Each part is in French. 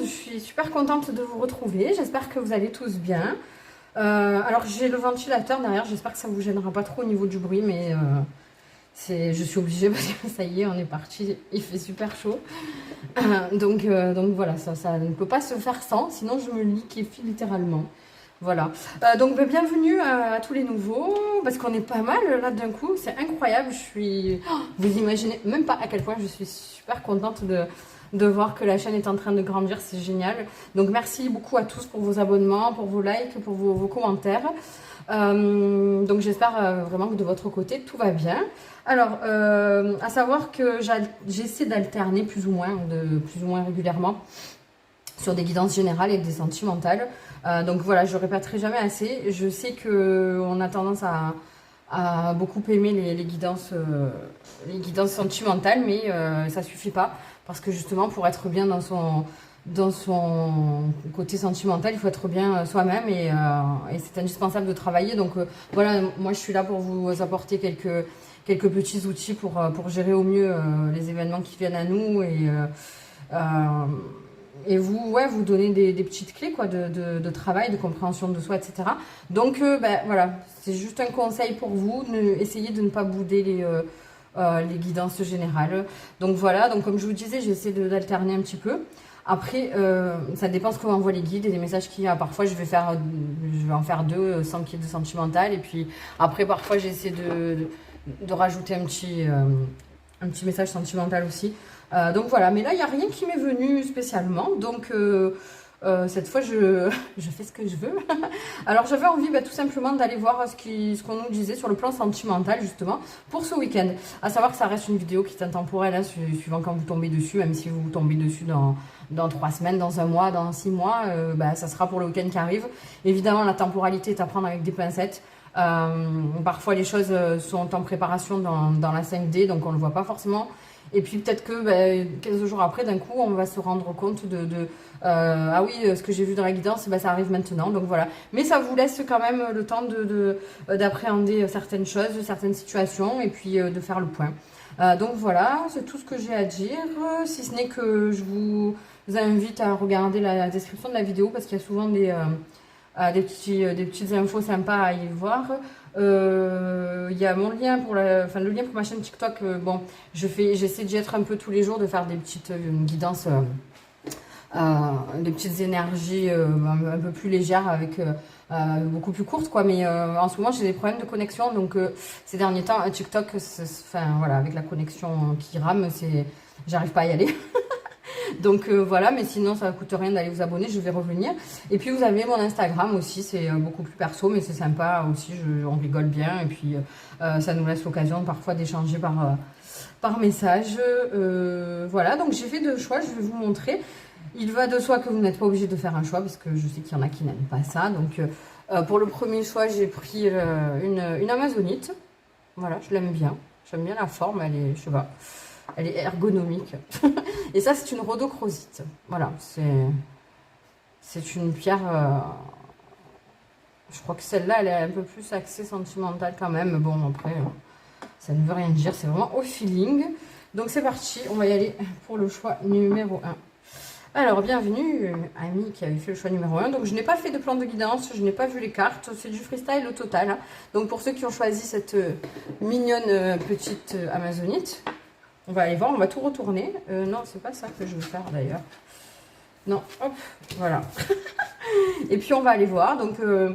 suis super contente de vous retrouver. J'espère que vous allez tous bien. Alors j'ai le ventilateur derrière, j'espère que ça vous gênera pas trop au niveau du bruit, mais je suis obligée parce que ça y est, on est parti, il fait super chaud. Donc voilà, ça ne peut pas se faire sans, sinon je me liquéfie littéralement. Voilà, donc bienvenue à tous les nouveaux, parce qu'on est pas mal là d'un coup, c'est incroyable, vous imaginez même pas à quel point je suis super contente de voir que la chaîne est en train de grandir, c'est génial. Donc merci beaucoup à tous pour vos abonnements, pour vos likes, pour vos commentaires. Donc j'espère vraiment que de votre côté tout va bien. Alors, à savoir que j'essaie d'alterner plus ou moins régulièrement sur des guidances générales et des sentimentales. Donc voilà, je répéterai jamais assez. Je sais qu'on a tendance à beaucoup aimer les guidances sentimentales, mais ça suffit pas. Parce que justement, pour être bien dans son côté sentimental, il faut être bien soi-même et c'est indispensable de travailler. Donc voilà, moi je suis là pour vous apporter quelques petits outils pour gérer au mieux les événements qui viennent à nous et vous donner des petites clés quoi, de travail, de compréhension de soi, etc. Donc voilà, c'est juste un conseil pour vous, essayez de ne pas bouder les guidances générales. Donc voilà, donc comme je vous disais, j'essaie d'alterner un petit peu. Après, ça dépend ce que m'envoient les guides et les messages qu'il y a. Parfois, je vais en faire deux sans qu'il y ait de sentimental. Et puis après, parfois, j'essaie de rajouter un petit message sentimental aussi. Donc voilà, mais là, il n'y a rien qui m'est venu spécialement. Donc cette fois, je fais ce que je veux. Alors j'avais envie tout simplement d'aller voir ce qu'on nous disait sur le plan sentimental justement pour ce week-end. À savoir que ça reste une vidéo qui est intemporelle, hein, suivant quand vous tombez dessus, même si vous tombez dessus dans 3 semaines, dans un mois, dans 6 mois, ça sera pour le week-end qui arrive. Évidemment, la temporalité est à prendre avec des pincettes. Parfois les choses sont en préparation dans la 5D, donc on ne le voit pas forcément. Et puis peut-être que 15 jours après, d'un coup, on va se rendre compte ah oui, ce que j'ai vu dans la guidance, ça arrive maintenant. Donc voilà. Mais ça vous laisse quand même le temps d'appréhender certaines choses, certaines situations, et puis de faire le point. Donc voilà, c'est tout ce que j'ai à dire. Si ce n'est que je vous invite à regarder la description de la vidéo, parce qu'il y a souvent des petites infos sympas à y voir. Il y a mon lien le lien pour ma chaîne TikTok. Bon, j'essaie d'y être un peu tous les jours, de faire des petites guidances, des petites énergies un peu plus légères, avec beaucoup plus courtes quoi. Mais en ce moment j'ai des problèmes de connexion, donc ces derniers temps TikTok, voilà, avec la connexion qui rame, j'arrive pas à y aller. Donc voilà, mais sinon ça ne coûte rien d'aller vous abonner, je vais revenir. Et puis vous avez mon Instagram aussi, c'est beaucoup plus perso, mais c'est sympa aussi, on rigole bien. Et puis ça nous laisse l'occasion parfois d'échanger par message. Voilà, donc j'ai fait 2 choix, je vais vous montrer. Il va de soi que vous n'êtes pas obligé de faire un choix, parce que je sais qu'il y en a qui n'aiment pas ça. Donc pour le premier choix, j'ai pris une amazonite. Voilà, je l'aime bien, j'aime bien la forme, je sais pas. Elle est ergonomique. Et ça, c'est une rhodochrosite. Voilà, c'est une pierre... je crois que celle-là, elle est un peu plus axée sentimentale quand même. Mais bon, après, ça ne veut rien dire. C'est vraiment au feeling. Donc c'est parti, on va y aller pour le choix numéro 1. Alors, bienvenue, Ami qui avait fait le choix numéro 1. Donc, je n'ai pas fait de plan de guidance, je n'ai pas vu les cartes. C'est du freestyle au total. Hein. Donc, pour ceux qui ont choisi cette mignonne petite amazonite... On va aller voir, on va tout retourner. Non, c'est pas ça que je veux faire d'ailleurs. Non, hop, voilà. Et puis on va aller voir. Donc, on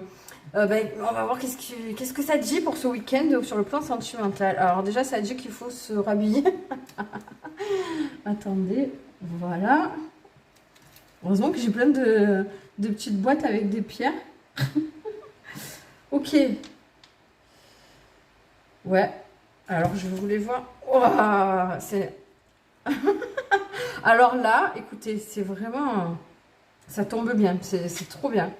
va voir qu'est-ce que ça dit pour ce week-end sur le plan sentimental. Alors déjà, ça dit qu'il faut se rhabiller. Attendez, voilà. Heureusement que j'ai plein de petites boîtes avec des pierres. Ok. Ouais. Alors, je voulais voir. Oh, alors là, écoutez, c'est vraiment... Ça tombe bien, c'est trop bien.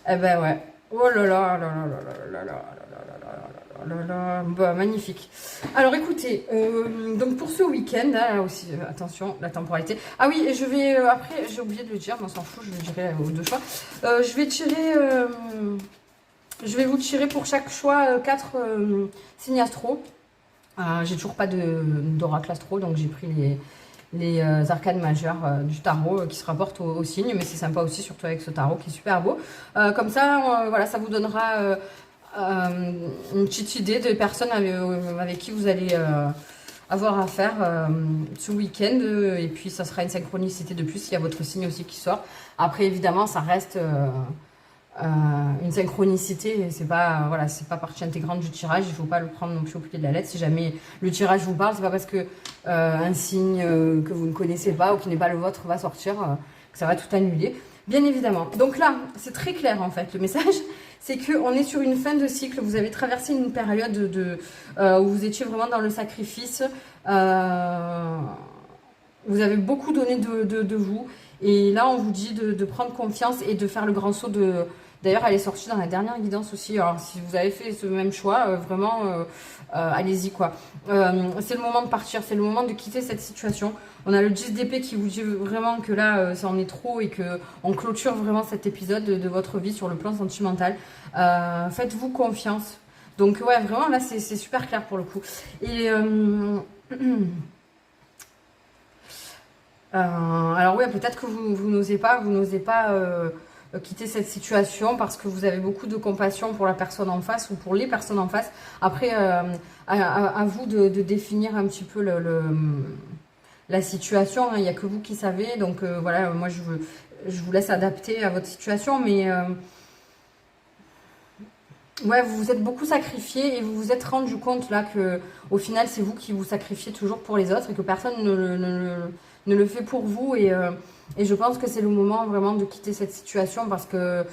Eh ben ouais. Oh là là là là là là là là là là là. Bah, magnifique. Alors écoutez, donc pour ce week-end, là aussi, attention, la temporalité. Ah oui, et je vais, après, j'ai oublié de le dire, mais on s'en fout, je le dirai aux 2 choix. Je vais tirer... je vais vous tirer pour chaque choix 4 signes astro. J'ai toujours pas d'oracle astro, donc j'ai pris les arcanes majeures du tarot qui se rapportent au signe, mais c'est sympa aussi, surtout avec ce tarot qui est super beau. Comme ça, voilà, ça vous donnera une petite idée de personnes avec qui vous allez avoir affaire ce week-end, et puis ça sera une synchronicité de plus, il y a votre signe aussi qui sort. Après, évidemment, ça reste une synchronicité, c'est pas, voilà, c'est pas partie intégrante du tirage, il faut pas le prendre non plus au pied de la lettre. Si jamais le tirage vous parle, c'est pas parce que un signe que vous ne connaissez pas ou qui n'est pas le vôtre va sortir que ça va tout annuler, bien évidemment. Donc là, c'est très clair en fait, le message, c'est qu'on est sur une fin de cycle, vous avez traversé une période où vous étiez vraiment dans le sacrifice, vous avez beaucoup donné de vous, et là on vous dit de prendre confiance et de faire le grand saut de... D'ailleurs, elle est sortie dans la dernière guidance aussi. Alors, si vous avez fait ce même choix, vraiment, allez-y, quoi. C'est le moment de partir, c'est le moment de quitter cette situation. On a le 10 d'épée qui vous dit vraiment que là, ça en est trop et qu'on clôture vraiment cet épisode de votre vie sur le plan sentimental. Faites-vous confiance. Donc, ouais, vraiment, là, c'est super clair pour le coup. Et... alors, ouais, peut-être que vous n'osez pas, quitter cette situation parce que vous avez beaucoup de compassion pour la personne en face ou pour les personnes en face. Après, à vous de définir un petit peu la situation. Il n'y a que vous qui savez. Donc voilà, moi je vous laisse adapter à votre situation. Mais ouais, vous vous êtes beaucoup sacrifié et vous vous êtes rendu compte là que au final c'est vous qui vous sacrifiez toujours pour les autres et que personne ne le fait pour vous. Et je pense que c'est le moment vraiment de quitter cette situation parce que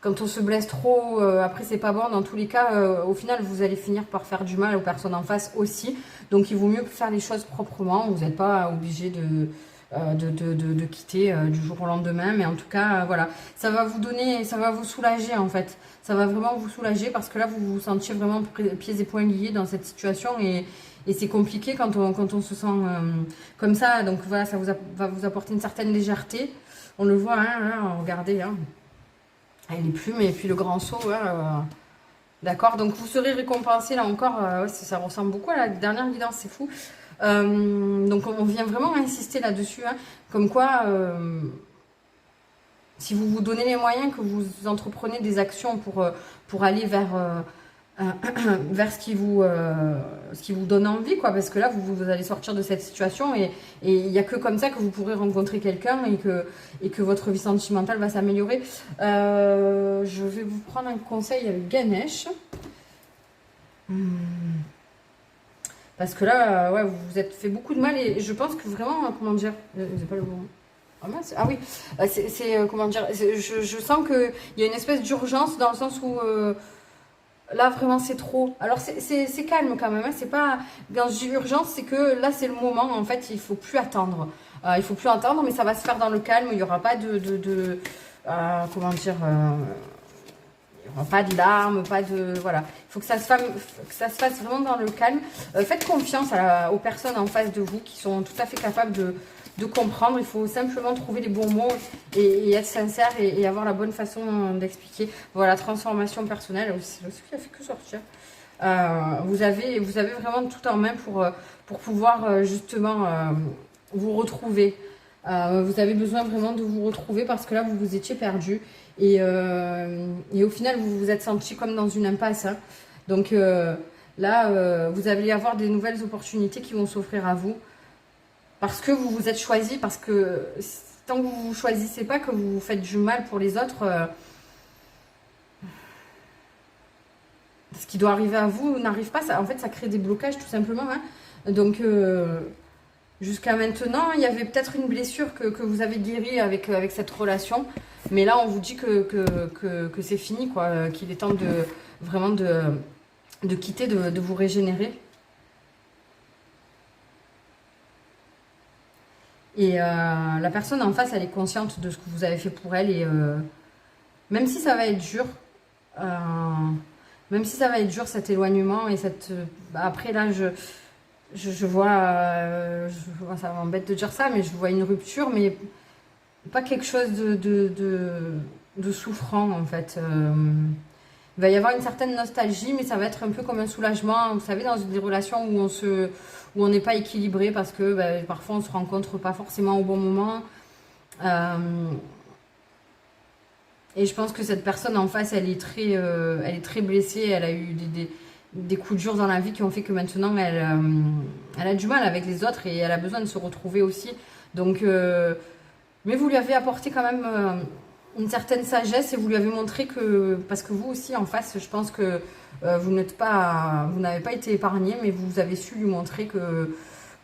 quand on se blesse trop, après c'est pas bon. Dans tous les cas, au final, vous allez finir par faire du mal aux personnes en face aussi. Donc il vaut mieux faire les choses proprement. Vous n'êtes pas obligé de quitter du jour au lendemain. Mais en tout cas, voilà, ça va vous donner, ça va vous soulager en fait. Ça va vraiment vous soulager parce que là, vous vous sentiez vraiment pieds et poings liés dans cette situation et c'est compliqué quand on se sent comme ça. Donc voilà, ça va vous apporter une certaine légèreté. On le voit, hein, regardez. Hein. Les plumes et puis le grand saut. D'accord, donc vous serez récompensé là encore. Ça ressemble beaucoup à la dernière guidance, c'est fou. Donc on vient vraiment insister là-dessus. Hein, comme quoi, si vous vous donnez les moyens, que vous entreprenez des actions pour aller vers ce qui vous donne envie, quoi, parce que là vous allez sortir de cette situation et il n'y a que comme ça que vous pourrez rencontrer quelqu'un et que votre vie sentimentale va s'améliorer. Je vais vous prendre un conseil avec Ganesh, parce que là ouais, vous vous êtes fait beaucoup de mal et je pense que vraiment, comment dire, c'est pas le bon. Ah oui, comment dire, je sens qu'il y a une espèce d'urgence dans le sens où là, vraiment, c'est trop. Alors, c'est calme quand même. Hein. C'est pas... Quand je dis urgence, c'est que là, c'est le moment. En fait, il faut plus attendre. Il faut plus attendre, mais ça va se faire dans le calme. Il n'y aura pas comment dire... il n'y aura pas de larmes, pas de... Voilà. Il faut que ça se fasse vraiment dans le calme. Faites confiance aux personnes en face de vous qui sont tout à fait capables de comprendre. Il faut simplement trouver les bons mots et être sincère et avoir la bonne façon d'expliquer. Voilà, transformation personnelle, c'est aussi qui a fait que sortir. Vous avez vraiment tout en main pour pouvoir justement vous retrouver. Vous avez besoin vraiment de vous retrouver parce que là, vous vous étiez perdu. Et au final, vous vous êtes senti comme dans une impasse. Hein. Donc là, vous allez avoir des nouvelles opportunités qui vont s'offrir à vous. Parce que vous vous êtes choisi, parce que tant que vous ne vous choisissez pas, que vous faites du mal pour les autres, ce qui doit arriver à vous n'arrive pas. En fait, ça crée des blocages tout simplement. Hein. Donc, jusqu'à maintenant, il y avait peut-être une blessure que vous avez guérie avec cette relation. Mais là, on vous dit que c'est fini, quoi, qu'il est temps vraiment de quitter, de vous régénérer. Et la personne en face, elle est consciente de ce que vous avez fait pour elle. Et même si ça va être dur, cet éloignement et cette... après, là, je vois, ça m'embête de dire ça, mais je vois une rupture, mais pas quelque chose de souffrant, en fait. va y avoir une certaine nostalgie, mais ça va être un peu comme un soulagement. Vous savez, dans des relations où on n'est pas équilibré parce que parfois on se rencontre pas forcément au bon moment. Et je pense que cette personne en face, elle est très blessée. Elle a eu des coups durs dans la vie qui ont fait que maintenant, elle a du mal avec les autres et elle a besoin de se retrouver aussi. Donc, mais vous lui avez apporté quand même une certaine sagesse et vous lui avez montré que, parce que vous aussi en face, je pense que vous n'avez pas été épargné, mais vous avez su lui montrer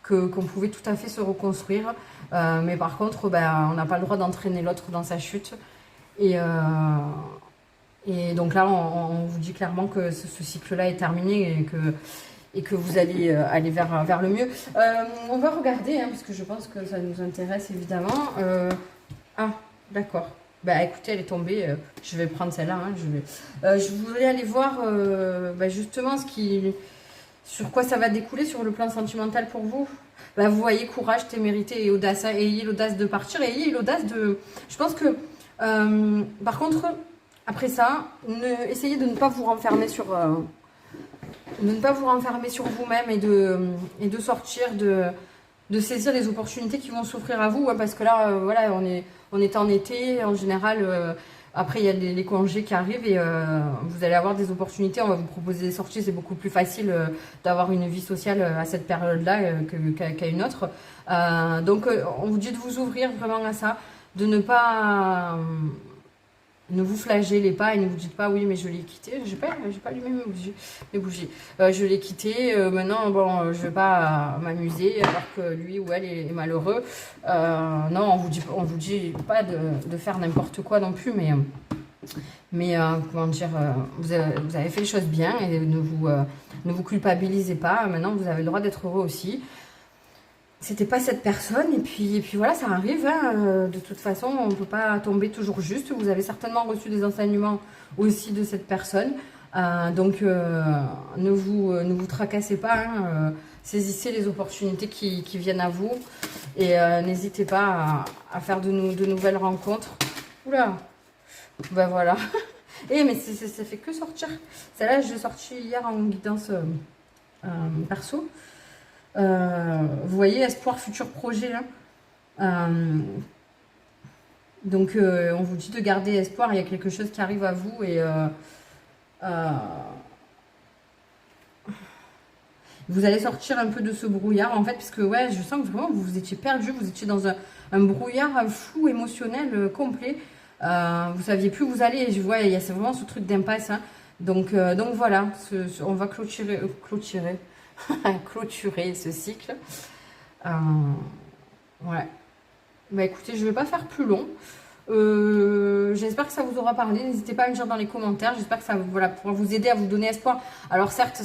qu'on pouvait tout à fait se reconstruire. Mais par contre, on n'a pas le droit d'entraîner l'autre dans sa chute. Et donc là, on vous dit clairement que ce cycle-là est terminé et que vous allez aller vers le mieux. On va regarder, parce que je pense que ça nous intéresse évidemment. Ah, d'accord. Écoutez, elle est tombée. Je vais prendre celle-là. Je voulais aller voir justement sur quoi ça va découler sur le plan sentimental pour vous. Vous voyez, courage, témérité et audace. Ayez l'audace de partir et ayez l'audace de... Je pense que... par contre, après ça, essayez de ne pas vous renfermer sur vous-même et de sortir, de saisir les opportunités qui vont s'offrir à vous, parce que là, voilà, on est en été, en général, après il y a les congés qui arrivent et vous allez avoir des opportunités, on va vous proposer des sorties, c'est beaucoup plus facile d'avoir une vie sociale à cette période-là qu'à une autre. Donc on vous dit de vous ouvrir vraiment à ça, de ne pas... ne vous flagellez pas et ne vous dites pas oui mais je l'ai quitté, j'ai pas allumé mes bougies. Je l'ai quitté, maintenant bon je vais pas m'amuser alors que lui ou elle est malheureux. Non, on vous dit pas de faire n'importe quoi non plus, mais comment dire, vous avez fait les choses bien et ne vous culpabilisez pas. Maintenant vous avez le droit d'être heureux aussi. C'était pas cette personne et puis voilà, ça arrive, de toute façon on ne peut pas tomber toujours juste. Vous avez certainement reçu des enseignements aussi de cette personne, donc ne vous tracassez pas, saisissez les opportunités qui viennent à vous et n'hésitez pas à faire de nouvelles rencontres. Oula, voilà. Mais ça fait que sortir. Celle-là je l'ai sortie hier en guidance perso. Vous voyez, espoir, futur projet là. Donc on vous dit de garder espoir, il y a quelque chose qui arrive à vous et vous allez sortir un peu de ce brouillard en fait, parce que ouais, je sens que vraiment vous étiez perdu, vous étiez dans un brouillard flou émotionnel complet. Vous saviez plus où vous allez, je vois, c'est vraiment ce truc d'impasse. Donc voilà, on va clôturer ce cycle. Ouais. Écoutez, je vais pas faire plus long. J'espère que ça vous aura parlé. N'hésitez pas à me dire dans les commentaires. J'espère que ça pourra vous aider à vous donner espoir. Alors certes,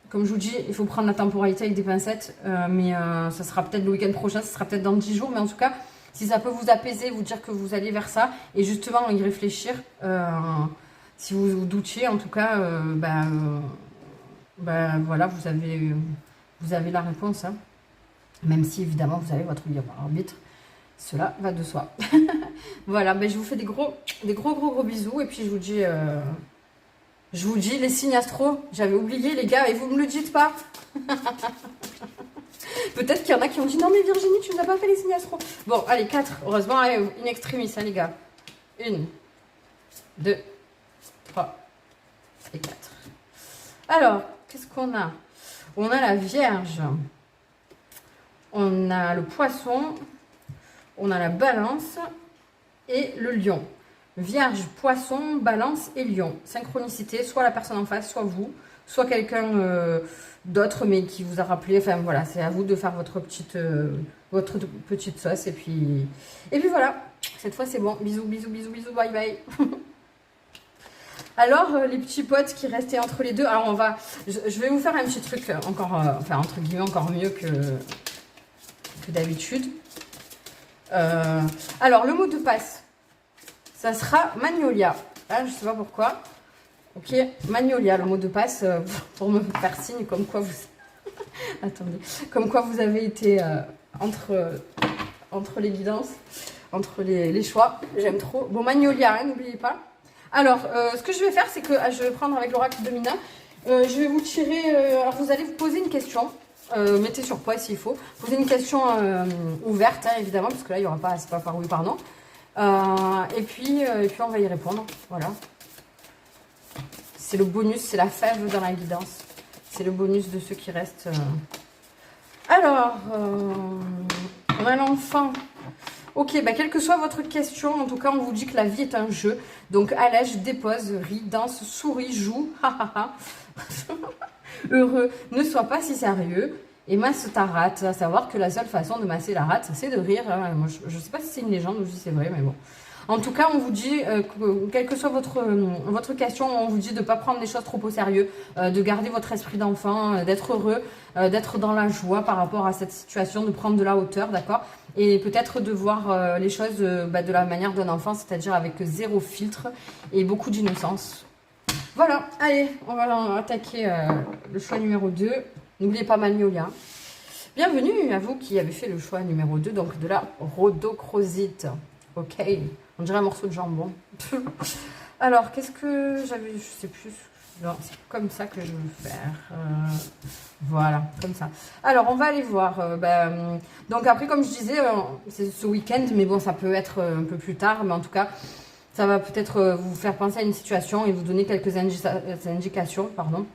comme je vous dis, il faut prendre la temporalité avec des pincettes. Mais ça sera peut-être le week-end prochain. Ça sera peut-être dans 10 jours. Mais en tout cas, si ça peut vous apaiser, vous dire que vous allez vers ça. Et justement, y réfléchir. Si vous doutiez, en tout cas, voilà, vous avez la réponse, même si évidemment vous avez votre libre arbitre, cela va de soi. Voilà, je vous fais des gros bisous et puis je vous dis les signes astro, j'avais oublié les gars et vous me le dites pas. Peut-être qu'il y en a qui ont dit non mais Virginie tu nous as pas fait les signes astro. Bon allez 4, heureusement allez, in extremis les gars. 1, 2, 3 et 4. Alors, qu'est-ce qu'on a? On a la Vierge, on a le Poisson, on a la Balance et le Lion. Vierge, Poisson, Balance et Lion. Synchronicité, soit la personne en face, soit vous, soit quelqu'un d'autre mais qui vous a rappelé. Enfin voilà, c'est à vous de faire votre petite sauce et puis voilà. Cette fois c'est bon. Bisous, bisous, bisous, bisous, bye bye. Alors, les petits potes qui restaient entre les deux. Alors, je vais vous faire un petit truc encore, enfin, entre guillemets, encore mieux que d'habitude. Alors, le mot de passe, ça sera Magnolia. Je ne sais pas pourquoi. Ok, Magnolia, le mot de passe, pour me faire signe comme quoi vous... Attendez. Comme quoi vous avez été entre les guidances, entre les choix. J'aime trop. Bon, Magnolia, n'oubliez pas. Alors, ce que je vais faire, c'est que je vais prendre avec l'oracle de Mina. Je vais vous tirer... alors, vous allez vous poser une question. Mettez sur pause s'il faut. Posez une question ouverte, hein, évidemment, parce que là, il n'y aura pas... C'est pas par oui, par non. Et puis, on va y répondre. Voilà. C'est le bonus, c'est la fève dans la guidance. C'est le bonus de ceux qui restent. Alors, on a l'enfant... Ok, bah, quelle que soit votre question, en tout cas, on vous dit que la vie est un jeu. Donc, allège, dépose, rit, danse, sourit, joue. Heureux, ne sois pas si sérieux. Et masse ta rate. À savoir que la seule façon de masser la rate, c'est de rire. Hein. Moi, je ne sais pas si c'est une légende ou si c'est vrai, mais bon. En tout cas, on vous dit, quelle que soit votre question, on vous dit de ne pas prendre les choses trop au sérieux, de garder votre esprit d'enfant, d'être heureux, d'être dans la joie par rapport à cette situation, de prendre de la hauteur, d'accord? Et peut-être de voir les choses de la manière d'un enfant, c'est-à-dire avec zéro filtre et beaucoup d'innocence. Voilà, allez, on va attaquer le choix numéro 2. N'oubliez pas Magnolia. Bienvenue à vous qui avez fait le choix numéro 2, donc de la rhodochrosite. Ok, on dirait un morceau de jambon. Alors, qu'est-ce que j'avais... Je sais plus. Non, c'est comme ça que je veux faire. Voilà, comme ça. Alors, on va aller voir. Donc après, comme je disais, c'est ce week-end, mais bon, ça peut être un peu plus tard. Mais en tout cas, ça va peut-être vous faire penser à une situation et vous donner quelques indications, pardon,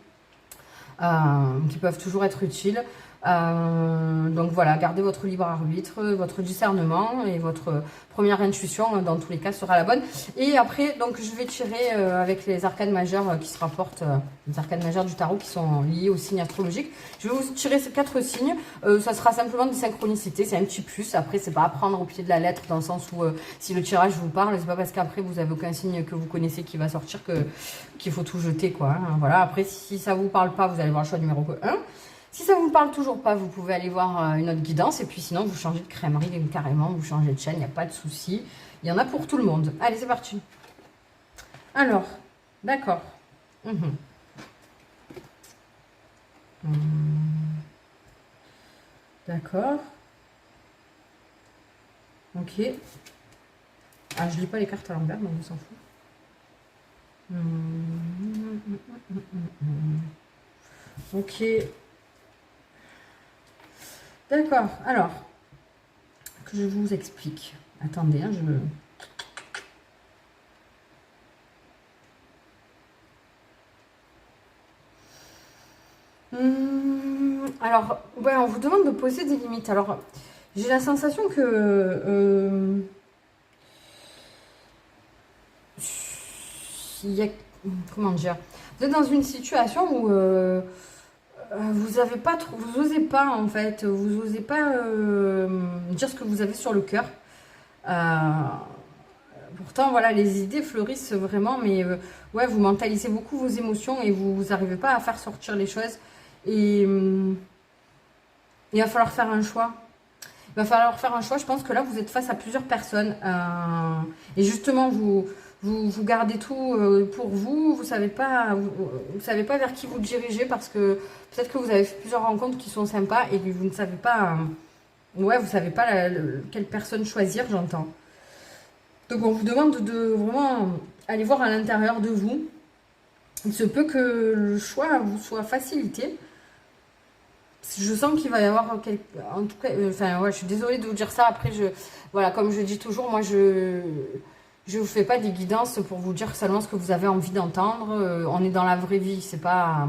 qui peuvent toujours être utiles. Donc voilà, gardez votre libre arbitre, votre discernement et votre première intuition, dans tous les cas, sera la bonne. Et après, donc je vais tirer avec les arcanes majeures qui se rapportent, les arcanes majeures du tarot qui sont liées aux signes astrologiques. Je vais vous tirer ces 4 signes. Ça sera simplement des synchronicités, c'est un petit plus. Après, c'est pas à prendre au pied de la lettre, dans le sens où si le tirage vous parle, c'est pas parce qu'après vous avez aucun signe que vous connaissez qui va sortir qu'il faut tout jeter, quoi. Hein. Voilà. Après, si ça vous parle pas, vous allez voir le choix numéro 1. Si ça ne vous parle toujours pas, vous pouvez aller voir une autre guidance. Et puis sinon, vous changez de crèmerie carrément, vous changez de chaîne, il n'y a pas de souci. Il y en a pour tout le monde. Allez, c'est parti. Alors, d'accord. D'accord. Ok. Ah, je lis pas les cartes à l'envers, donc on s'en fout. Ok. D'accord, alors, que je vous explique. Attendez, hein, alors, ouais, on vous demande de poser des limites. Alors, j'ai la sensation que... il y a... Comment dire? Vous êtes dans une situation où... vous avez pas trop, vous osez pas en fait, vous osez pas dire ce que vous avez sur le cœur. Pourtant voilà, les idées fleurissent vraiment, mais ouais, vous mentalisez beaucoup vos émotions et vous n'arrivez pas à faire sortir les choses. Et il va falloir faire un choix. Il va falloir faire un choix. Je pense que là, vous êtes face à plusieurs personnes et justement vous gardez tout pour vous. Vous savez pas vers qui vous dirigez parce que peut-être que vous avez fait plusieurs rencontres qui sont sympas et que vous ne savez pas, ouais, vous savez pas quelle personne choisir, j'entends. Donc on vous demande de vraiment aller voir à l'intérieur de vous. Il se peut que le choix vous soit facilité. Je sens qu'il va y avoir en tout cas, enfin ouais, je suis désolée de vous dire ça. Après, voilà, comme je dis toujours, moi je vous fais pas des guidances pour vous dire seulement ce que vous avez envie d'entendre. On est dans la vraie vie, c'est pas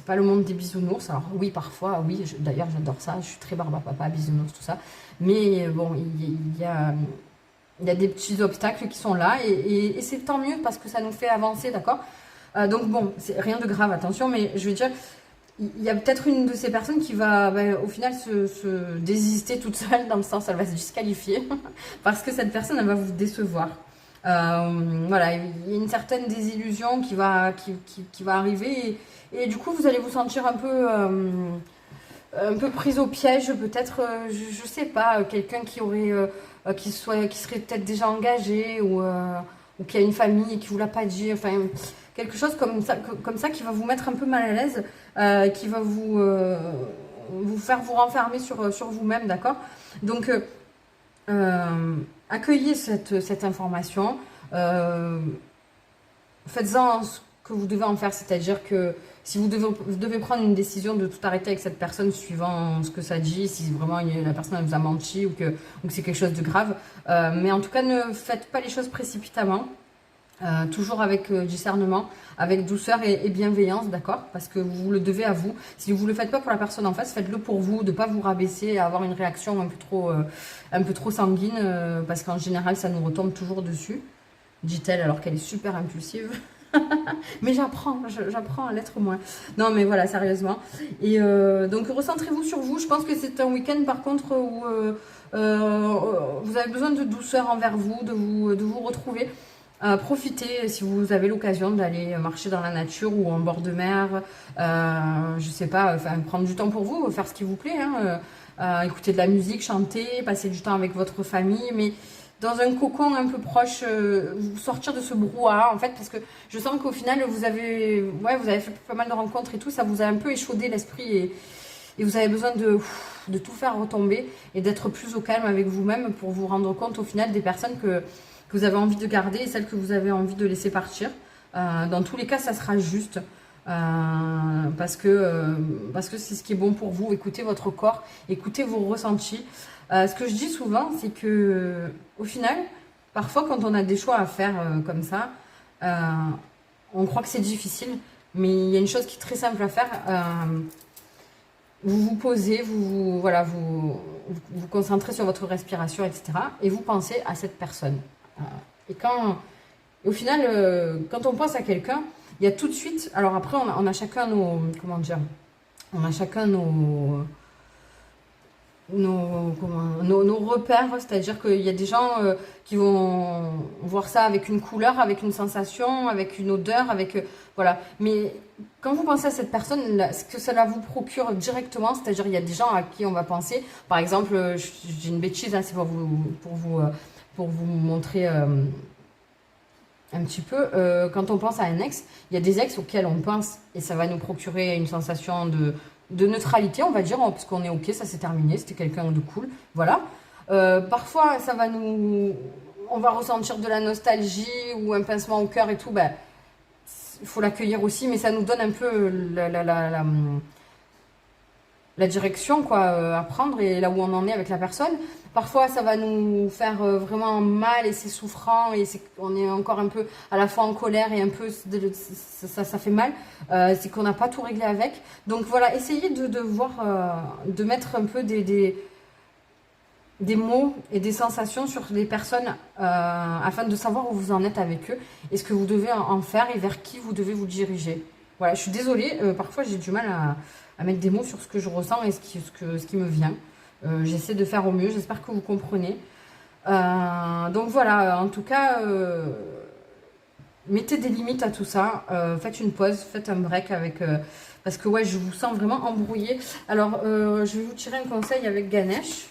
le monde des bisounours. Alors oui, parfois, oui, d'ailleurs j'adore ça. Je suis très papa, bisounours, tout ça. Mais bon, il y a des petits obstacles qui sont là et c'est tant mieux parce que ça nous fait avancer, d'accord? Donc bon, c'est rien de grave, attention, mais je veux dire, il y a peut-être une de ces personnes qui va au final se désister toute seule, dans le sens elle va se disqualifier parce que cette personne elle va vous décevoir. Voilà, il y a une certaine désillusion qui va arriver et du coup vous allez vous sentir un peu prise au piège, peut-être, je sais pas, quelqu'un qui serait peut-être déjà engagé ou qui a une famille et qui vous l'a pas dit, enfin quelque chose comme ça qui va vous mettre un peu mal à l'aise, qui va vous faire vous renfermer sur vous-même, d'accord? Donc accueillez cette information. faites-en ce que vous devez en faire, c'est-à-dire que si vous devez prendre une décision de tout arrêter avec cette personne suivant ce que ça dit, si vraiment la personne elle vous a menti ou que c'est quelque chose de grave, mais en tout cas ne faites pas les choses précipitamment. Toujours avec discernement, avec douceur et bienveillance, d'accord? Parce que vous le devez à vous. Si vous ne le faites pas pour la personne en face, faites-le pour vous, de ne pas vous rabaisser et avoir une réaction un peu trop sanguine, parce qu'en général, ça nous retombe toujours dessus, dit-elle, alors qu'elle est super impulsive. Mais j'apprends à l'être moins. Non, mais voilà, sérieusement. Et donc, recentrez-vous sur vous. Je pense que c'est un week-end, par contre, où vous avez besoin de douceur envers vous, de vous retrouver. Profitez si vous avez l'occasion d'aller marcher dans la nature ou en bord de mer, je sais pas, enfin, prendre du temps pour vous, faire ce qui vous plaît, hein, écouter de la musique, chanter, passer du temps avec votre famille, mais dans un cocon un peu proche, sortir de ce brouhaha en fait, parce que je sens qu'au final vous avez fait pas mal de rencontres et tout, ça vous a un peu échaudé l'esprit et vous avez besoin de tout faire retomber et d'être plus au calme avec vous-même pour vous rendre compte au final des personnes que vous avez envie de garder et celles que vous avez envie de laisser partir. Dans tous les cas, ça sera juste. Parce que c'est ce qui est bon pour vous. Écoutez votre corps, écoutez vos ressentis. Ce que je dis souvent, c'est que au final, parfois quand on a des choix à faire comme ça, on croit que c'est difficile, mais il y a une chose qui est très simple à faire. Vous vous posez, vous concentrez sur votre respiration, etc. Et vous pensez à cette personne. Et au final, quand on pense à quelqu'un, il y a tout de suite. Alors après, on a chacun nos. Comment dire? On a chacun nos repères. C'est-à-dire qu'il y a des gens qui vont voir ça avec une couleur, avec une sensation, avec une odeur, voilà. Mais quand vous pensez à cette personne, ce que cela vous procure directement, c'est-à-dire il y a des gens à qui on va penser. Par exemple, j'ai une bêtise, hein, c'est pour vous montrer un petit peu, quand on pense à un ex, il y a des ex auxquels on pense et ça va nous procurer une sensation de neutralité, on va dire, parce qu'on est ok, ça s'est terminé, c'était quelqu'un de cool, voilà. Parfois, on va ressentir de la nostalgie ou un pincement au cœur et tout, ben, il faut l'accueillir aussi, mais ça nous donne un peu la direction quoi, à prendre et là où on en est avec la personne. Parfois, ça va nous faire vraiment mal et c'est souffrant et on est encore un peu à la fois en colère et un peu ça fait mal. C'est qu'on n'a pas tout réglé avec. Donc voilà, essayez de voir, de mettre un peu des mots et des sensations sur les personnes afin de savoir où vous en êtes avec eux et ce que vous devez en faire et vers qui vous devez vous diriger. Voilà, je suis désolée, parfois j'ai du mal à mettre des mots sur ce que je ressens et ce qui me vient. J'essaie de faire au mieux, j'espère que vous comprenez. Donc voilà, en tout cas, mettez des limites à tout ça. Faites une pause, faites un break parce que ouais, je vous sens vraiment embrouillé. Alors, je vais vous tirer un conseil avec Ganesh.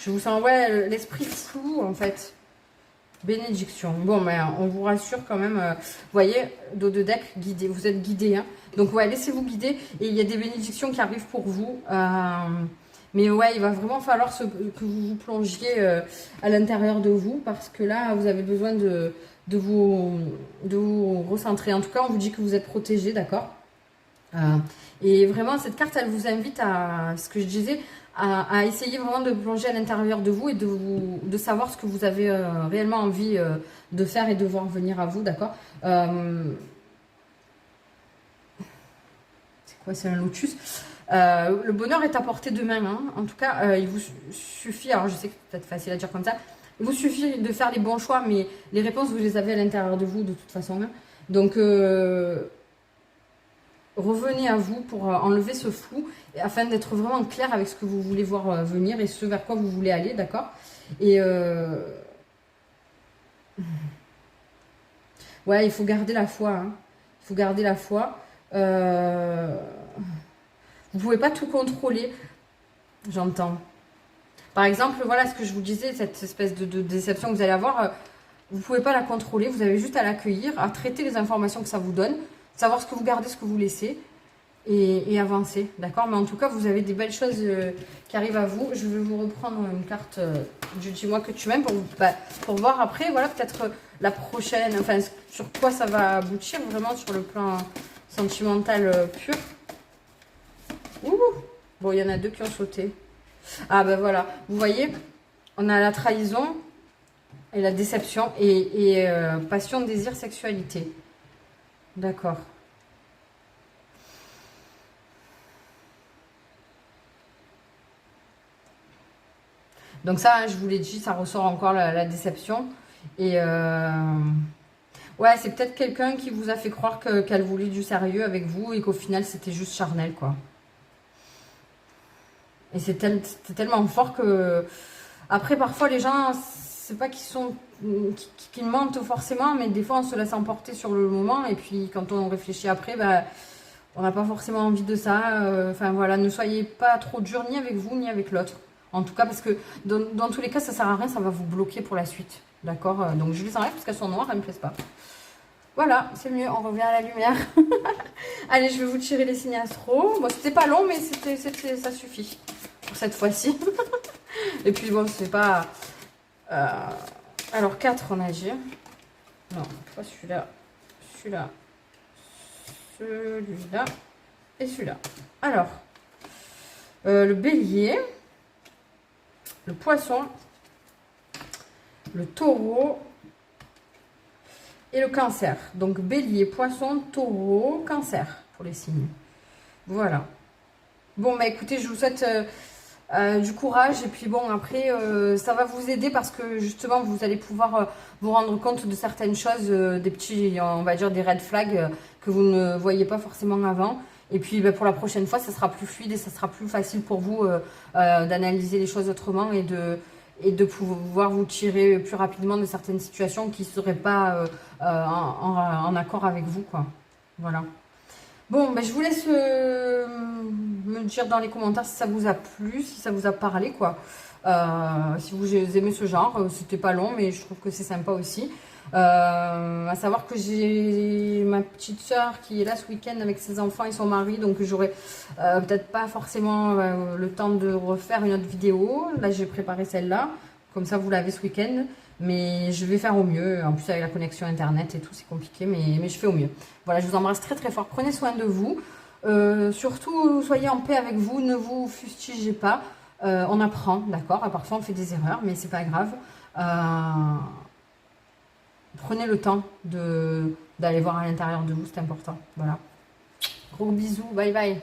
Je vous sens, ouais, l'esprit flou en fait. Bénédiction. Bon, mais on vous rassure quand même. Vous voyez, dos de deck, guidé. Vous êtes guidé. Hein. Donc, ouais, laissez-vous guider. Et il y a des bénédictions qui arrivent pour vous. Mais ouais, il va vraiment falloir que vous vous plongiez à l'intérieur de vous. Parce que là, vous avez besoin de vous recentrer. En tout cas, on vous dit que vous êtes protégé, d'accord? Et vraiment, cette carte, elle vous invite à, ce que je disais, à essayer vraiment de plonger à l'intérieur de vous et de savoir ce que vous avez réellement envie de faire et de voir venir à vous, d'accord? C'est quoi, c'est un lotus? Le bonheur est à portée de main, hein. En tout cas, il vous suffit, alors je sais que c'est peut-être facile à dire comme ça, il vous suffit de faire les bons choix, mais les réponses, vous les avez à l'intérieur de vous de toute façon. Hein. Donc, revenez à vous pour enlever ce flou afin d'être vraiment clair avec ce que vous voulez voir venir et ce vers quoi vous voulez aller, d'accord? Et ouais, il faut garder la foi. Hein. Il faut garder la foi. Vous pouvez pas tout contrôler, j'entends. Par exemple, voilà ce que je vous disais, cette espèce de déception que vous allez avoir, vous pouvez pas la contrôler, vous avez juste à l'accueillir, à traiter les informations que ça vous donne, savoir ce que vous gardez, ce que vous laissez, et avancer, d'accord? Mais en tout cas, vous avez des belles choses qui arrivent à vous. Je vais vous reprendre une carte du dis-moi que tu m'aimes pour voir après, voilà, peut-être la prochaine, enfin, sur quoi ça va aboutir vraiment sur le plan sentimental pur. Ouh. Bon, il y en a deux qui ont sauté. Ah ben voilà, vous voyez, on a la trahison et la déception et passion, désir, sexualité. D'accord. Donc ça, je vous l'ai dit, ça ressort encore la déception. Et ouais, c'est peut-être quelqu'un qui vous a fait croire qu'elle voulait du sérieux avec vous et qu'au final, c'était juste charnel, quoi. Et c'est tellement fort que... Après, parfois, les gens, c'est pas qu'ils mentent forcément, mais des fois, on se laisse emporter sur le moment. Et puis, quand on réfléchit après, bah, on n'a pas forcément envie de ça. Enfin, voilà, ne soyez pas trop dur ni avec vous, ni avec l'autre. En tout cas, parce que dans tous les cas, ça sert à rien, ça va vous bloquer pour la suite. D'accord. Donc, je les enlève parce qu'elles sont noires, elles ne me plaisent pas. Voilà, c'est mieux, on revient à la lumière. Allez, je vais vous tirer les signes astro. Bon, c'était pas long, mais ça suffit pour cette fois-ci. Et puis, bon, c'est pas... Alors, 4, on a dit. Non, pas celui-là. Celui-là. Celui-là. Et celui-là. Alors, le bélier, le poisson, le taureau et le cancer. Donc, bélier, poisson, taureau, cancer pour les signes. Voilà. Bon, bah écoutez, je vous souhaite du courage. Et puis bon, après, ça va vous aider parce que justement, vous allez pouvoir vous rendre compte de certaines choses, des petits, on va dire, des red flags que vous ne voyez pas forcément avant. Et puis, bah, pour la prochaine fois, ça sera plus fluide et ça sera plus facile pour vous d'analyser les choses autrement et de pouvoir vous tirer plus rapidement de certaines situations qui ne seraient pas en accord avec vous, quoi. Voilà. Bon, ben, je vous laisse me dire dans les commentaires si ça vous a plu, si ça vous a parlé, quoi. Si vous aimez ce genre, c'était pas long, mais je trouve que c'est sympa aussi. À savoir que j'ai ma petite soeur qui est là ce week-end avec ses enfants et son mari, donc j'aurai peut-être pas forcément le temps de refaire une autre vidéo. Là, j'ai préparé celle-là, comme ça vous l'avez ce week-end. Mais je vais faire au mieux. En plus, avec la connexion internet et tout, c'est compliqué, mais je fais au mieux. Voilà, je vous embrasse très très fort. Prenez soin de vous. Surtout, soyez en paix avec vous. Ne vous fustigez pas. On apprend, d'accord. Parfois, on fait des erreurs, mais c'est pas grave. Prenez le temps d'aller voir à l'intérieur de vous, c'est important. Voilà. Gros bisous. Bye bye.